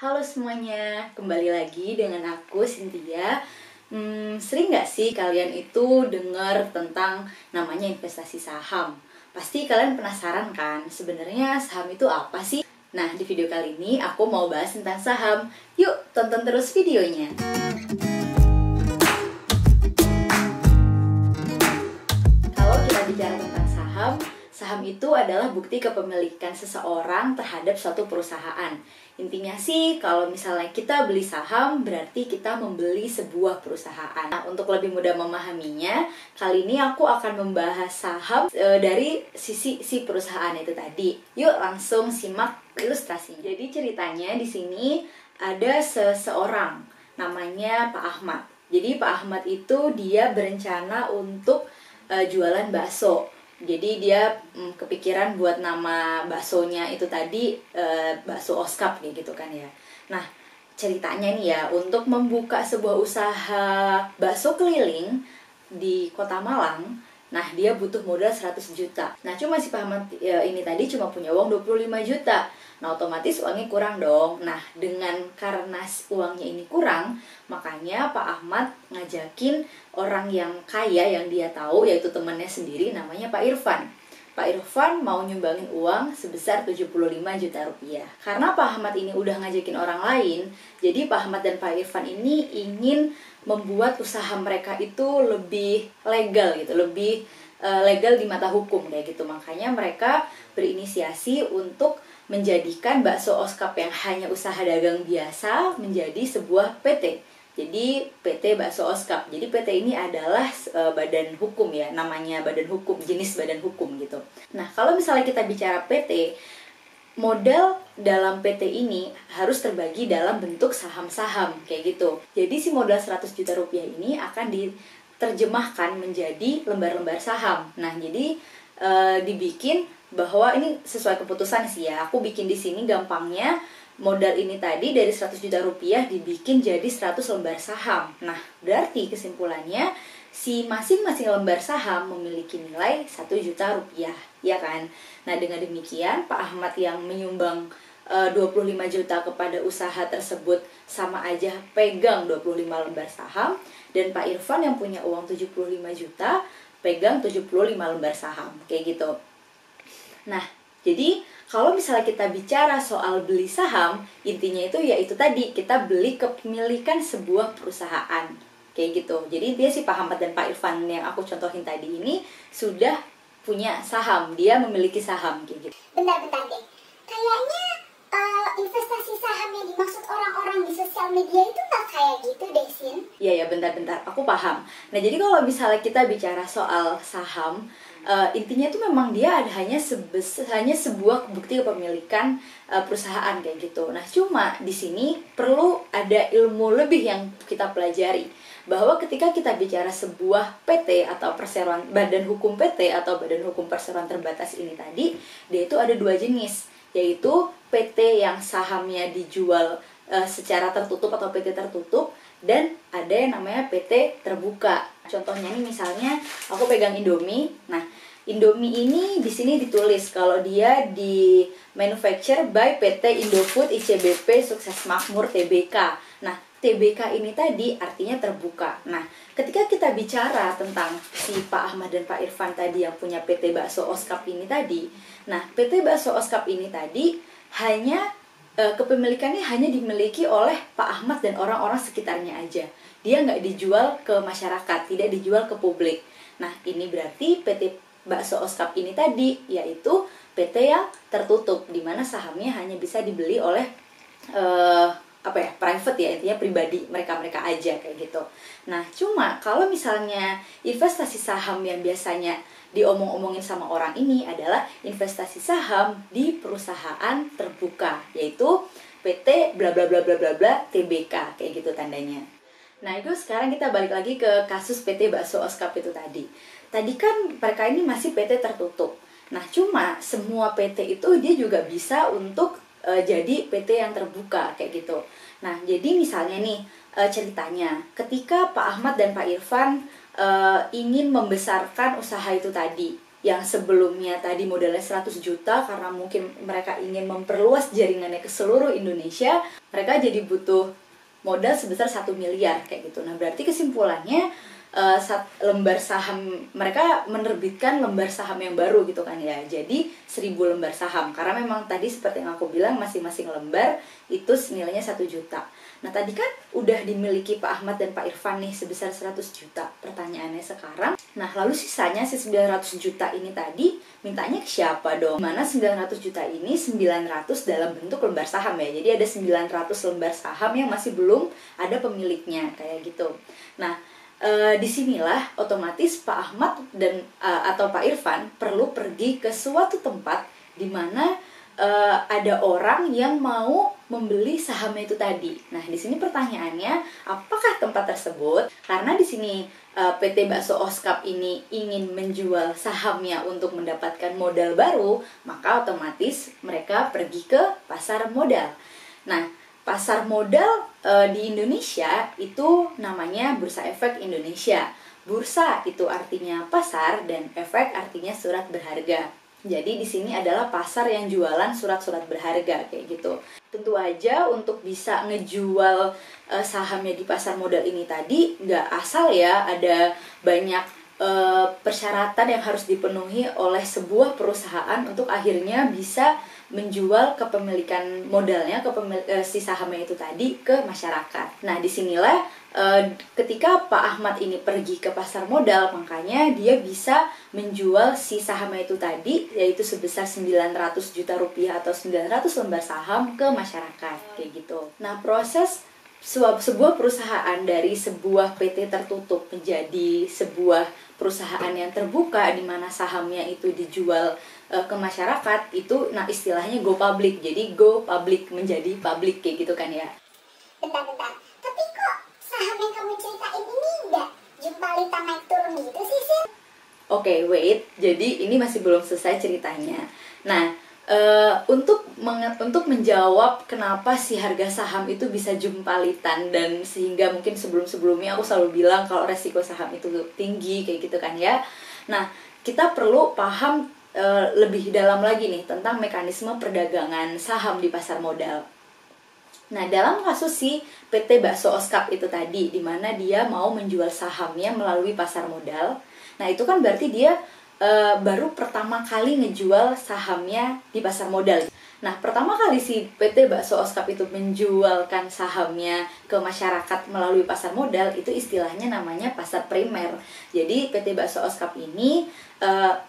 Halo semuanya, kembali lagi dengan aku Cynthia. Sering nggak sih kalian itu dengar tentang namanya investasi saham? Pasti kalian penasaran kan, sebenarnya saham itu apa sih? Nah, di video kali ini aku mau bahas tentang saham. Yuk, tonton terus videonya. Kalau kita bicara tentang saham, saham itu adalah bukti kepemilikan seseorang terhadap suatu perusahaan. Intinya sih, kalau misalnya kita beli saham, berarti kita membeli sebuah perusahaan. Nah, untuk lebih mudah memahaminya, kali ini aku akan membahas saham dari sisi si perusahaan itu tadi. Yuk, langsung simak ilustrasinya. Jadi ceritanya di sini ada seseorang, namanya Pak Ahmad. Jadi Pak Ahmad itu dia berencana untuk jualan bakso. Jadi dia kepikiran buat nama baksonya itu tadi bakso Oskap kayak gitu kan ya. Nah, ceritanya nih ya, untuk membuka sebuah usaha bakso keliling di Kota Malang, nah dia butuh modal 100 juta. Nah, cuma si Pak Ahmad ini tadi cuma punya uang 25 juta. Nah, otomatis uangnya kurang dong. Nah, karena uangnya ini kurang, makanya Pak Ahmad ngajakin orang yang kaya yang dia tahu, yaitu temannya sendiri, namanya Pak Irfan. Pak Irfan mau nyumbangin uang sebesar 75 juta rupiah. Karena Pak Ahmad ini udah ngajakin orang lain, jadi Pak Ahmad dan Pak Irfan ini ingin membuat usaha mereka itu lebih legal gitu, lebih legal di mata hukum kayak gitu. Makanya mereka berinisiasi untuk menjadikan bakso Oskap yang hanya usaha dagang biasa menjadi sebuah PT. Jadi PT Bakso Oskap. Jadi PT ini adalah badan hukum ya, namanya badan hukum, jenis badan hukum gitu. Nah, kalau misalnya kita bicara PT, modal dalam PT ini harus terbagi dalam bentuk saham-saham kayak gitu. Jadi si modal 100 juta rupiah ini akan diterjemahkan menjadi lembar-lembar saham. Nah, jadi dibikin bahwa ini sesuai keputusan sih ya. Aku bikin di sini gampangnya, modal ini tadi dari 100 juta rupiah dibikin jadi 100 lembar saham. Nah, berarti kesimpulannya si masing-masing lembar saham memiliki nilai 1 juta rupiah, ya kan? Nah, dengan demikian Pak Ahmad yang menyumbang 25 juta kepada usaha tersebut sama aja pegang 25 lembar saham, dan Pak Irfan yang punya uang 75 juta pegang 75 lembar saham, kayak gitu. Nah, jadi kalau misalnya kita bicara soal beli saham, intinya itu ya itu tadi, kita beli kepemilikan sebuah perusahaan kayak gitu. Jadi dia si Pak Ahmad dan Pak Irfan yang aku contohin tadi ini sudah punya saham, dia memiliki saham kayak gitu. Bentar deh, kayaknya investasi saham yang dimaksud orang-orang di sosial media itu nggak kayak gitu deh, Sin. Iya, bentar, aku paham. Nah, jadi kalau misalnya kita bicara soal saham, intinya itu memang dia hanya sebuah bukti kepemilikan perusahaan kayak gitu. Nah, cuma di sini perlu ada ilmu lebih yang kita pelajari, bahwa ketika kita bicara sebuah PT atau perseroan, badan hukum PT atau badan hukum perseroan terbatas ini tadi, dia itu ada dua jenis, yaitu PT yang sahamnya dijual secara tertutup atau PT tertutup, dan ada yang namanya PT terbuka. Contohnya ini misalnya aku pegang Indomie. Nah, Indomie ini di sini ditulis kalau dia di manufacture by PT Indofood ICBP Sukses Makmur Tbk. Nah, Tbk ini tadi artinya terbuka. Nah, ketika kita bicara tentang si Pak Ahmad dan Pak Irfan tadi yang punya PT Bakso Oskap ini tadi, nah PT Bakso Oskap ini tadi hanya kepemilikannya hanya dimiliki oleh Pak Ahmad dan orang-orang sekitarnya aja. Dia nggak dijual ke masyarakat, tidak dijual ke publik. Nah, ini berarti PT Bakso Oskap ini tadi yaitu PT yang tertutup, di mana sahamnya hanya bisa dibeli oleh private ya, intinya pribadi, mereka aja kayak gitu. Nah, cuma kalau misalnya investasi saham yang biasanya diomong-omongin sama orang ini adalah investasi saham di perusahaan terbuka, yaitu PT bla bla bla bla bla bla Tbk kayak gitu tandanya. Nah, itu sekarang kita balik lagi ke kasus PT Bakso Oskap itu tadi. Tadi kan mereka ini masih PT tertutup. Nah, cuma semua PT itu dia juga bisa untuk jadi PT yang terbuka kayak gitu. Nah, jadi misalnya nih ceritanya, ketika Pak Ahmad dan Pak Irfan ingin membesarkan usaha itu tadi. yang sebelumnya tadi modalnya 100 juta karena mungkin mereka ingin memperluas jaringannya ke seluruh Indonesia, mereka jadi butuh modal sebesar 1 miliar kayak gitu. Nah, berarti kesimpulannya lembar saham, mereka menerbitkan lembar saham yang baru gitu kan ya. Jadi 1000 lembar saham, karena memang tadi seperti yang aku bilang masing-masing lembar itu nilainya 1 juta. Nah, tadi kan udah dimiliki Pak Ahmad dan Pak Irfan nih sebesar 100 juta. Pertanyaannya sekarang, nah lalu sisanya si 900 juta ini tadi mintanya ke siapa dong? Mana 900 juta ini 900 dalam bentuk lembar saham ya. Jadi ada 900 lembar saham yang masih belum ada pemiliknya kayak gitu. Nah, disinilah otomatis Pak Ahmad dan atau Pak Irfan perlu pergi ke suatu tempat di mana ada orang yang mau membeli sahamnya itu tadi. Nah, di sini pertanyaannya, apakah tempat tersebut? Karena di sini PT Bakso Oskap ini ingin menjual sahamnya untuk mendapatkan modal baru, maka otomatis mereka pergi ke pasar modal. Nah, pasar modal di Indonesia itu namanya Bursa Efek Indonesia. Bursa itu artinya pasar dan efek artinya surat berharga. Jadi di sini adalah pasar yang jualan surat-surat berharga kayak gitu. Tentu aja untuk bisa ngejual sahamnya di pasar modal ini tadi nggak asal ya, ada banyak persyaratan yang harus dipenuhi oleh sebuah perusahaan untuk akhirnya bisa menjual kepemilikan modalnya, si sahamnya itu tadi ke masyarakat. Nah, disinilah ketika Pak Ahmad ini pergi ke pasar modal, makanya dia bisa menjual si sahamnya itu tadi, yaitu sebesar 900 juta rupiah atau 900 lembar saham ke masyarakat, kayak gitu. Nah, proses sebuah perusahaan dari sebuah PT tertutup menjadi sebuah perusahaan yang terbuka di mana sahamnya itu dijual ke masyarakat itu, nah istilahnya go public. Jadi go public menjadi public kayak gitu kan ya. Bentar. Tapi kok saham yang kamu ceritain ini nggak jumpalita naik turun gitu sih, Sil? Oke, wait. Jadi ini masih belum selesai ceritanya. Nah, untuk menjawab kenapa si harga saham itu bisa jumpalitan, dan sehingga mungkin sebelum-sebelumnya aku selalu bilang kalau resiko saham itu tinggi kayak gitu kan ya. Nah, kita perlu paham lebih dalam lagi nih tentang mekanisme perdagangan saham di pasar modal. Nah, dalam kasus si PT Bakso Oskap itu tadi, di mana dia mau menjual sahamnya melalui pasar modal. Nah, itu kan berarti dia baru pertama kali ngejual sahamnya di pasar modal. Nah, pertama kali si PT Bakso Oskap itu menjualkan sahamnya ke masyarakat melalui pasar modal, itu istilahnya namanya pasar primer. Jadi PT Bakso Oskap ini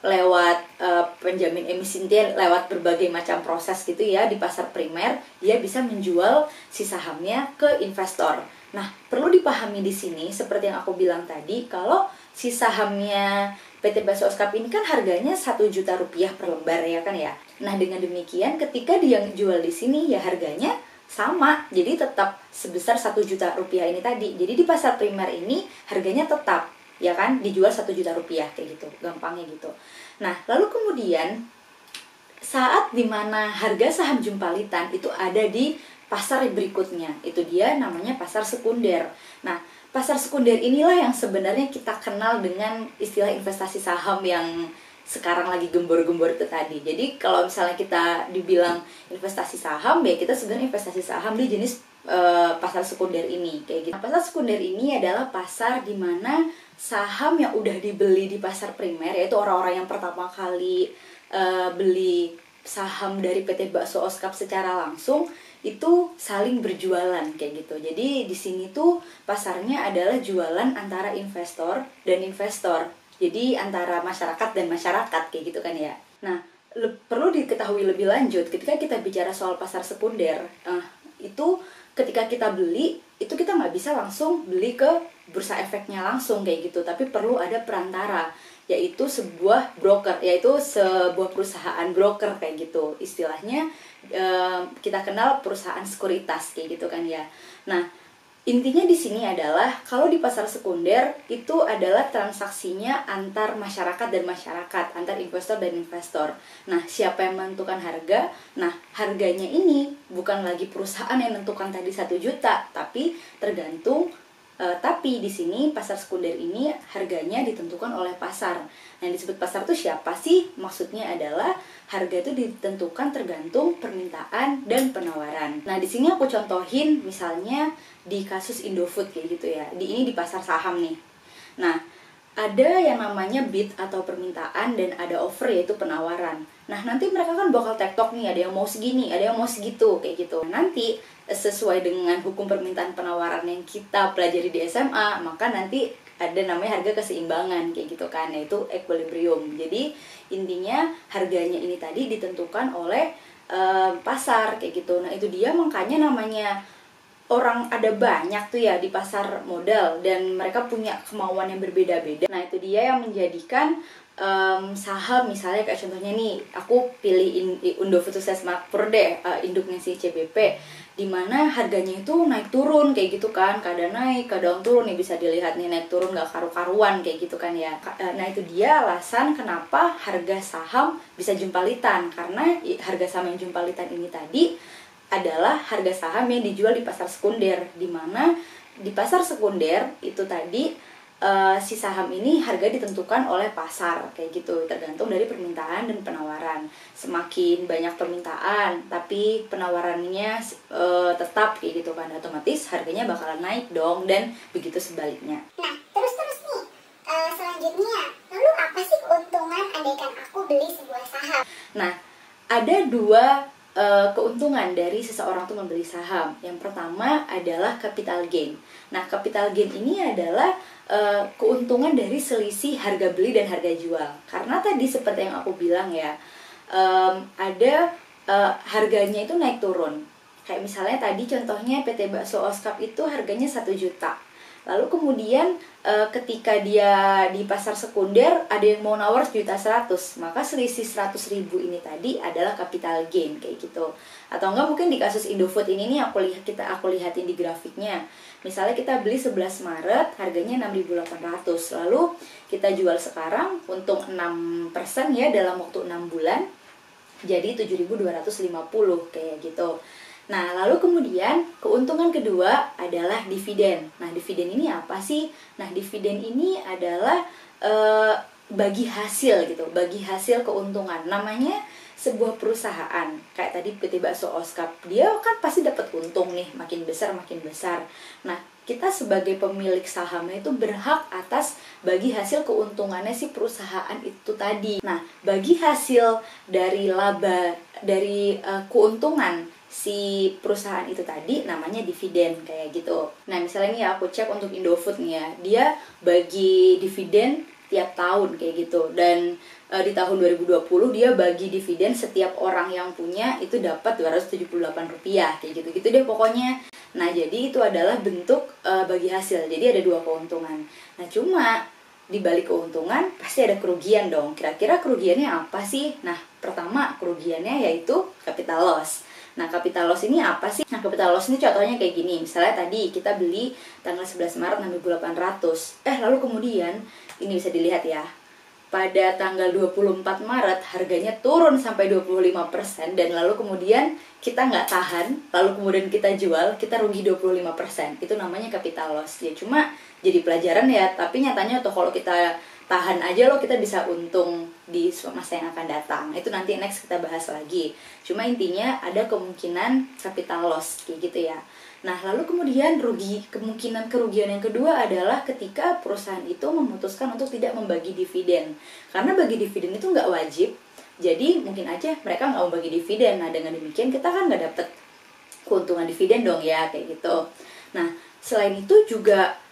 lewat penjamin emisi, lewat berbagai macam proses gitu ya di pasar primer, dia bisa menjual si sahamnya ke investor. Nah, perlu dipahami di sini seperti yang aku bilang tadi, kalau si sahamnya PT Bakso Oskap ini kan harganya 1 juta rupiah per lembar ya kan ya. Nah, dengan demikian ketika dia jual di sini ya harganya sama. Jadi tetap sebesar 1 juta rupiah ini tadi. Jadi di pasar primer ini harganya tetap ya kan, dijual 1 juta rupiah kayak gitu. Gampangnya gitu. Nah, lalu kemudian saat dimana harga saham jumpalitan itu ada di pasar berikutnya, itu dia namanya pasar sekunder. Nah, pasar sekunder inilah yang sebenarnya kita kenal dengan istilah investasi saham yang sekarang lagi gembor-gembor itu tadi. Jadi kalau misalnya kita dibilang investasi saham, ya kita sebenarnya investasi saham di jenis pasar sekunder ini kayak gitu. Nah, pasar sekunder ini adalah pasar di mana saham yang udah dibeli di pasar primer, yaitu orang-orang yang pertama kali beli saham dari PT Bakso Oskap secara langsung, itu saling berjualan kayak gitu. Jadi di sini tuh pasarnya adalah jualan antara investor dan investor. Jadi antara masyarakat dan masyarakat kayak gitu kan ya. Nah, perlu diketahui lebih lanjut ketika kita bicara soal pasar sekunder, itu ketika kita beli, itu kita nggak bisa langsung beli ke bursa efeknya langsung kayak gitu, tapi perlu ada perantara, yaitu sebuah broker, yaitu sebuah perusahaan broker kayak gitu. Istilahnya kita kenal perusahaan sekuritas kayak gitu kan ya. Nah, intinya di sini adalah kalau di pasar sekunder itu adalah transaksinya antar masyarakat dan masyarakat, antar investor dan investor. Nah, siapa yang menentukan harga? Nah, harganya ini bukan lagi perusahaan yang menentukan tadi 1 juta, tapi tergantung Tapi di sini pasar sekunder ini harganya ditentukan oleh pasar. Nah, yang disebut pasar itu siapa sih? Maksudnya adalah harga itu ditentukan tergantung permintaan dan penawaran. Nah, di sini aku contohin misalnya di kasus Indofood kayak gitu ya. Ini di pasar saham nih. Nah, ada yang namanya bid atau permintaan dan ada offer yaitu penawaran. Nah, nanti mereka kan bakal tektok nih, ada yang mau segini, ada yang mau segitu kayak gitu. Nanti sesuai dengan hukum permintaan penawaran yang kita pelajari di SMA, maka nanti ada namanya harga keseimbangan kayak gitu kan, yaitu equilibrium. Jadi intinya harganya ini tadi ditentukan oleh pasar kayak gitu. Nah, itu dia makanya namanya orang ada banyak tuh ya di pasar modal dan mereka punya kemauan yang berbeda-beda. Nah, itu dia yang menjadikan saham misalnya kayak contohnya nih, aku pilih Indofood Sukses Makmur deh, induknya si CBP, dimana harganya itu naik turun kayak gitu kan, kadang naik kadang turun nih, bisa dilihat nih naik turun gak karu-karuan kayak gitu kan ya. Nah, itu dia alasan kenapa harga saham bisa jumpalitan, karena harga saham yang jumpalitan ini tadi adalah harga saham yang dijual di pasar sekunder, di mana di pasar sekunder itu tadi si saham ini harga ditentukan oleh pasar kayak gitu, tergantung dari permintaan dan penawaran. Semakin banyak permintaan tapi penawarannya tetap kayak gitu kan, otomatis harganya bakalan naik dong, dan begitu sebaliknya. Nah, terus nih, selanjutnya, lalu apa sih keuntungan andaikan aku beli sebuah saham? Nah, ada dua keuntungan dari seseorang tuh membeli saham. Yang pertama adalah capital gain. Nah, capital gain ini adalah keuntungan dari selisih harga beli dan harga jual. Karena tadi seperti yang aku bilang ya, ada harganya itu naik turun. Kayak misalnya tadi contohnya PT Bakso Oskap itu harganya 1 juta. Lalu kemudian ketika dia di pasar sekunder ada yang mau nawar 1.100.000, maka selisih 100.000 ini tadi adalah capital gain kayak gitu. Atau enggak mungkin di kasus Indofood ini nih aku lihatin di grafiknya. Misalnya kita beli 11 Maret harganya 6.800, lalu kita jual sekarang untung 6% ya dalam waktu 6 bulan. Jadi 7.250 kayak gitu. Nah, lalu kemudian keuntungan kedua adalah dividen. Nah, dividen ini apa sih? Nah, dividen ini adalah bagi hasil gitu, bagi hasil keuntungan. Namanya sebuah perusahaan, kayak tadi PT Bakso Oskap, dia kan pasti dapat untung nih, makin besar makin besar. Nah, kita sebagai pemilik sahamnya itu berhak atas bagi hasil keuntungannya si perusahaan itu tadi. Nah, bagi hasil dari laba, dari keuntungan si perusahaan itu tadi namanya dividen kayak gitu. Nah, misalnya nih aku cek untuk Indofood nih ya, dia bagi dividen tiap tahun kayak gitu. Dan di tahun 2020 dia bagi dividen setiap orang yang punya itu dapat Rp278 kayak gitu-gitu deh pokoknya. Nah, jadi itu adalah bentuk bagi hasil. Jadi ada dua keuntungan. Nah, cuma di balik keuntungan pasti ada kerugian dong. Kira-kira kerugiannya apa sih? Nah, pertama kerugiannya yaitu capital loss. Nah, capital loss ini apa sih? Nah, capital loss ini contohnya kayak gini. Misalnya tadi kita beli tanggal 11 Maret 6.800. Lalu kemudian ini bisa dilihat ya. Pada tanggal 24 Maret harganya turun sampai 25%, dan lalu kemudian kita nggak tahan, lalu kemudian kita jual, kita rugi 25%. Itu namanya capital loss. Ya cuma jadi pelajaran ya, tapi nyatanya tuh kalau kita tahan aja loh, kita bisa untung di masa yang akan datang. Itu nanti next kita bahas lagi. Cuma intinya ada kemungkinan capital loss kayak gitu ya. Nah, lalu kemudian kemungkinan kerugian yang kedua adalah ketika perusahaan itu memutuskan untuk tidak membagi dividen. Karena bagi dividen itu nggak wajib, jadi mungkin aja mereka nggak mau bagi dividen. Nah, dengan demikian kita kan nggak dapet keuntungan dividen dong ya, kayak gitu. Nah, selain itu juga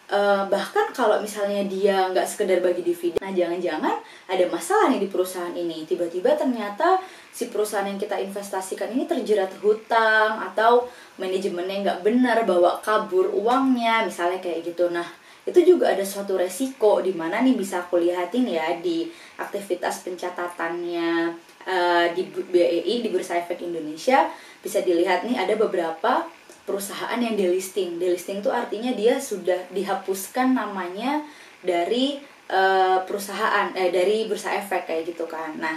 bahkan kalau misalnya dia nggak sekedar bagi dividen, nah jangan-jangan ada masalah nih di perusahaan ini. Tiba-tiba ternyata si perusahaan yang kita investasikan ini terjerat hutang, atau manajemennya nggak benar, bawa kabur uangnya, misalnya kayak gitu. Nah, itu juga ada suatu resiko di mana nih bisa aku lihatin ya di aktivitas pencatatannya di BEI, di Bursa Efek Indonesia. Bisa dilihat nih ada beberapa perusahaan yang delisting. Delisting itu artinya dia sudah dihapuskan namanya dari perusahaan, dari Bursa Efek kayak gitu kan. Nah,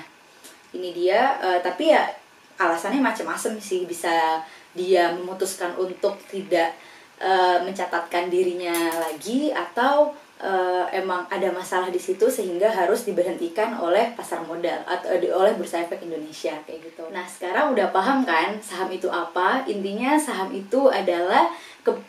ini dia, tapi ya alasannya macam-macam sih. Bisa dia memutuskan untuk tidak mencatatkan dirinya lagi, atau emang ada masalah di situ sehingga harus diberhentikan oleh pasar modal atau oleh Bursa Efek Indonesia kayak gitu. Nah, sekarang udah paham kan saham itu apa? Intinya saham itu adalah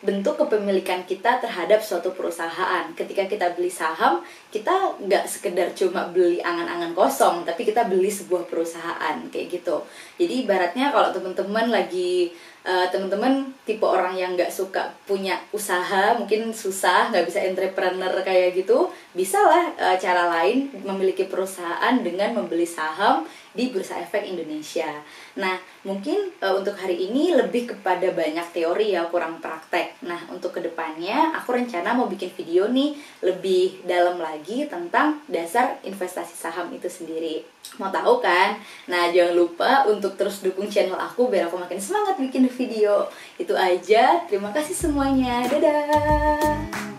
bentuk kepemilikan kita terhadap suatu perusahaan. Ketika kita beli saham, kita nggak sekedar cuma beli angan-angan kosong, tapi kita beli sebuah perusahaan kayak gitu. Jadi ibaratnya kalau teman-teman lagi teman-teman tipe orang yang nggak suka punya usaha, mungkin susah, nggak bisa entrepreneur kayak gitu, bisalah cara lain memiliki perusahaan dengan membeli saham di Bursa Efek Indonesia. Nah, mungkin untuk hari ini lebih kepada banyak teori ya, kurang praktek. Nah, untuk kedepannya aku rencana mau bikin video nih lebih dalam lagi tentang dasar investasi saham itu sendiri. Mau tahu kan? Nah, jangan lupa untuk terus dukung channel aku biar aku makin semangat bikin video. Itu aja, terima kasih semuanya, dadah!